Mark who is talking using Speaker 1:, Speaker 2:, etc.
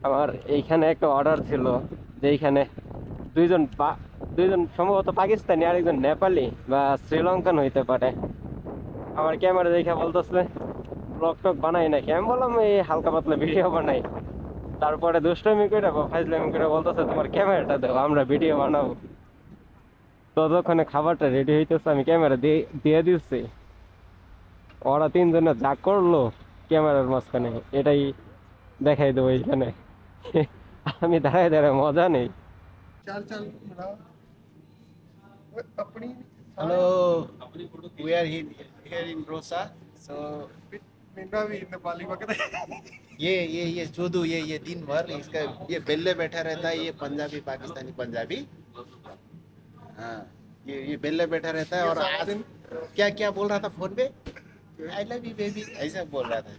Speaker 1: আমার এইখানে একটা অর্ডার ছিল যে এইখানে দুইজন দুইজন সম্ভবত পাকিস্তানি আর একজন নেপালি বা শ্রীলঙ্কান হইতে পারে। আমার ক্যামেরা দেখে বলতেছে ব্লগ টক বানাই নাকি, আমি বললাম এই হালকা পাতলা ভিডিও বানাই। তারপরে দুষ্টমি করে বা ফাইজলামি করে বলতেছে তোমার ক্যামেরাটা দাও আমরা ভিডিও বানাবো। ততক্ষণে খাবারটা রেডি হইতেছে, আমি ক্যামেরা দিয়ে দিয়ে দিচ্ছি। ওরা তিনজনে যা করলো ক্যামেরার মাঝখানে, এটাই দেখাই দেবো এইখানে। আমি দাঁড়ায় দাঁড়ায় মজা নেই।
Speaker 2: चल चल बनाओ अपनी
Speaker 3: Hello, we are here in Rosa. So
Speaker 2: मेरा भी नेपाली वगैरह
Speaker 3: ये चोदू ये दिन भर इसका ये बेल्ले बैठा रहता है, ये पंजाबी पाकिस्तानी पंजाबी। हाँ, ये बेल्ले बैठा रहता है।
Speaker 2: ये
Speaker 3: और
Speaker 2: सारा
Speaker 3: आज
Speaker 2: दिन
Speaker 3: क्या क्या बोल रहा था फोन पे, आई लव यू बेबी ऐसा बोल रहा था।